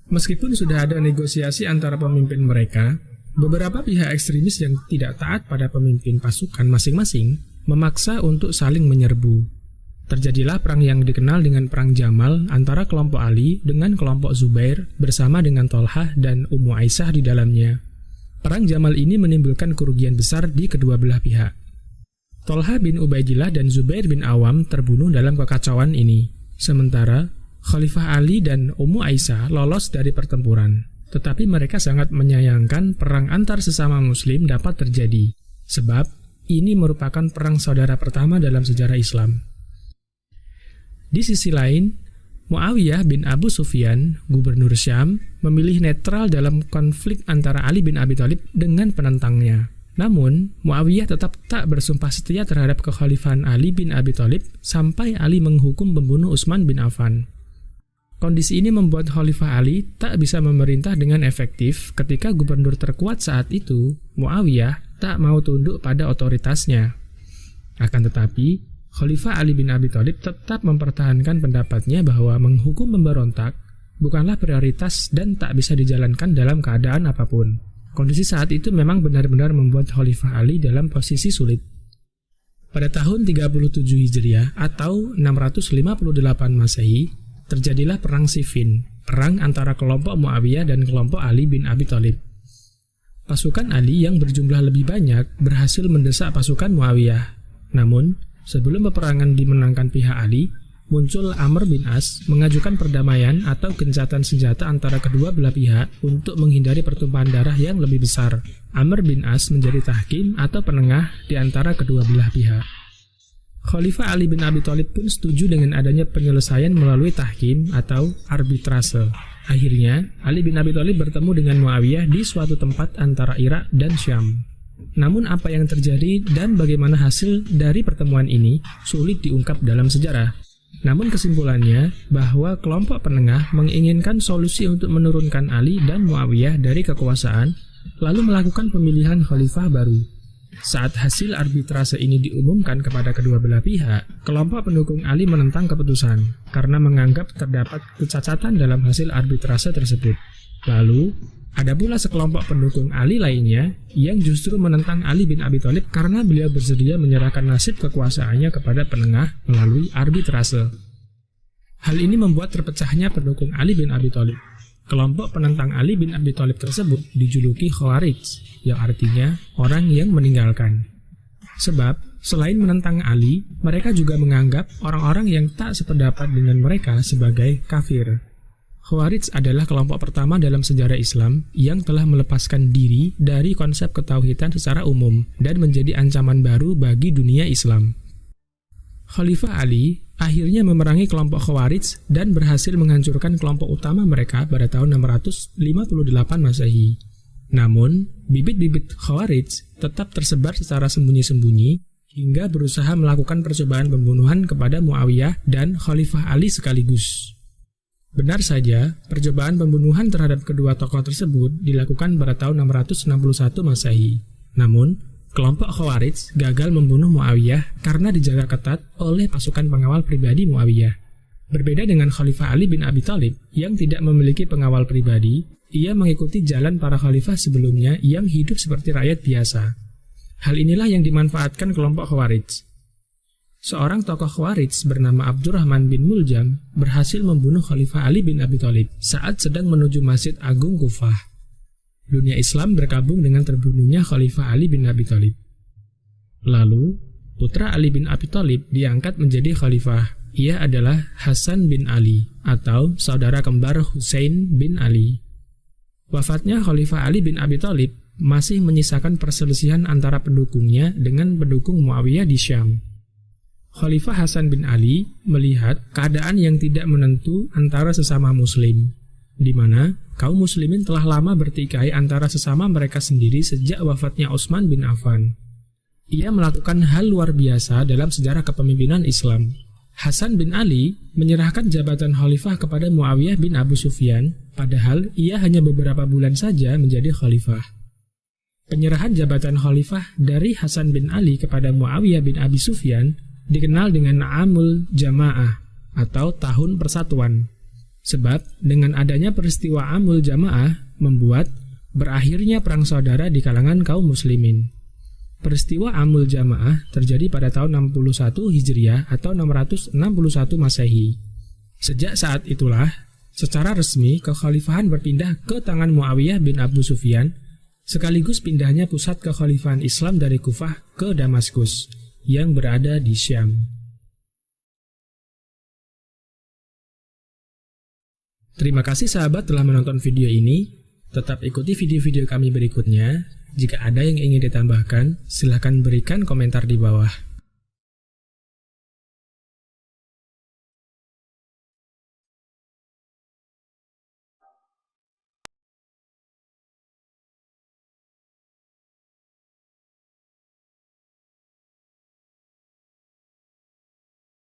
Meskipun sudah ada negosiasi antara pemimpin mereka, beberapa pihak ekstremis yang tidak taat pada pemimpin pasukan masing-masing memaksa untuk saling menyerbu. Terjadilah perang yang dikenal dengan Perang Jamal antara kelompok Ali dengan kelompok Zubair bersama dengan Tolhah dan Ummu Aisyah di dalamnya. Perang Jamal ini menimbulkan kerugian besar di kedua belah pihak. Tolhah bin Ubaidillah dan Zubair bin Awam terbunuh dalam kekacauan ini. Sementara Khalifah Ali dan Ummu Aisyah lolos dari pertempuran. Tetapi mereka sangat menyayangkan perang antar sesama muslim dapat terjadi, sebab ini merupakan perang saudara pertama dalam sejarah Islam. Di sisi lain, Muawiyah bin Abu Sufyan, gubernur Syam, memilih netral dalam konflik antara Ali bin Abi Thalib dengan penentangnya. Namun, Muawiyah tetap tak bersumpah setia terhadap kekhalifahan Ali bin Abi Thalib sampai Ali menghukum pembunuh Utsman bin Affan. Kondisi ini membuat Khalifah Ali tak bisa memerintah dengan efektif ketika gubernur terkuat saat itu, Muawiyah, tak mau tunduk pada otoritasnya. Akan tetapi, Khalifah Ali bin Abi Thalib tetap mempertahankan pendapatnya bahwa menghukum pemberontak bukanlah prioritas dan tak bisa dijalankan dalam keadaan apapun. Kondisi saat itu memang benar-benar membuat Khalifah Ali dalam posisi sulit. Pada tahun 37 Hijriah atau 658 Masehi, terjadilah Perang Siffin, perang antara kelompok Muawiyah dan kelompok Ali bin Abi Thalib. Pasukan Ali yang berjumlah lebih banyak berhasil mendesak pasukan Muawiyah. Namun, sebelum peperangan dimenangkan pihak Ali, muncul Amr bin As mengajukan perdamaian atau gencatan senjata antara kedua belah pihak untuk menghindari pertumpahan darah yang lebih besar. Amr bin As menjadi tahkim atau penengah di antara kedua belah pihak. Khalifah Ali bin Abi Thalib pun setuju dengan adanya penyelesaian melalui tahkim atau arbitrase. Akhirnya, Ali bin Abi Thalib bertemu dengan Muawiyah di suatu tempat antara Irak dan Syam. Namun apa yang terjadi dan bagaimana hasil dari pertemuan ini sulit diungkap dalam sejarah. Namun kesimpulannya bahwa kelompok penengah menginginkan solusi untuk menurunkan Ali dan Muawiyah dari kekuasaan, lalu melakukan pemilihan khalifah baru. Saat hasil arbitrase ini diumumkan kepada kedua belah pihak, kelompok pendukung Ali menentang keputusan karena menganggap terdapat kecacatan dalam hasil arbitrase tersebut. Lalu, ada pula sekelompok pendukung Ali lainnya yang justru menentang Ali bin Abi Thalib karena beliau bersedia menyerahkan nasib kekuasaannya kepada penengah melalui arbitrase. Hal ini membuat terpecahnya pendukung Ali bin Abi Thalib. Kelompok penentang Ali bin Abi Thalib tersebut dijuluki Khawarij, yang artinya orang yang meninggalkan. Sebab, selain menentang Ali, mereka juga menganggap orang-orang yang tak sependapat dengan mereka sebagai kafir. Khawarij adalah kelompok pertama dalam sejarah Islam yang telah melepaskan diri dari konsep ketauhidan secara umum dan menjadi ancaman baru bagi dunia Islam. Khalifah Ali akhirnya memerangi kelompok Khawarij dan berhasil menghancurkan kelompok utama mereka pada tahun 658 Masehi. Namun, bibit-bibit Khawarij tetap tersebar secara sembunyi-sembunyi hingga berusaha melakukan percobaan pembunuhan kepada Muawiyah dan Khalifah Ali sekaligus. Benar saja, percobaan pembunuhan terhadap kedua tokoh tersebut dilakukan pada tahun 661 Masehi. Namun, kelompok Khawarij gagal membunuh Muawiyah karena dijaga ketat oleh pasukan pengawal pribadi Muawiyah. Berbeda dengan Khalifah Ali bin Abi Thalib yang tidak memiliki pengawal pribadi, ia mengikuti jalan para khalifah sebelumnya yang hidup seperti rakyat biasa. Hal inilah yang dimanfaatkan kelompok Khawarij. Seorang tokoh Khawarij bernama Abdurrahman bin Muljam berhasil membunuh Khalifah Ali bin Abi Thalib saat sedang menuju Masjid Agung Kufah. Dunia Islam berkabung dengan terbunuhnya Khalifah Ali bin Abi Thalib. Lalu, putra Ali bin Abi Thalib diangkat menjadi khalifah. Ia adalah Hasan bin Ali atau saudara kembar Husain bin Ali. Wafatnya Khalifah Ali bin Abi Thalib masih menyisakan perselisihan antara pendukungnya dengan pendukung Muawiyah di Syam. Khalifah Hasan bin Ali melihat keadaan yang tidak menentu antara sesama muslim, di mana kaum muslimin telah lama bertikai antara sesama mereka sendiri sejak wafatnya Utsman bin Affan. Ia melakukan hal luar biasa dalam sejarah kepemimpinan Islam. Hasan bin Ali menyerahkan jabatan khalifah kepada Muawiyah bin Abu Sufyan, padahal ia hanya beberapa bulan saja menjadi khalifah. Penyerahan jabatan khalifah dari Hasan bin Ali kepada Muawiyah bin Abi Sufyan dikenal dengan Amul Jamaah atau Tahun Persatuan. Sebab dengan adanya peristiwa Amul Jamaah membuat berakhirnya perang saudara di kalangan kaum muslimin. Peristiwa Amul Jamaah terjadi pada tahun 61 Hijriah atau 661 Masehi. Sejak saat itulah, secara resmi kekhalifahan berpindah ke tangan Muawiyah bin Abu Sufyan, sekaligus pindahnya pusat kekhalifahan Islam dari Kufah ke Damaskus yang berada di Syam. Terima kasih sahabat telah menonton video ini. Tetap ikuti video-video kami berikutnya. Jika ada yang ingin ditambahkan, silahkan berikan komentar di bawah.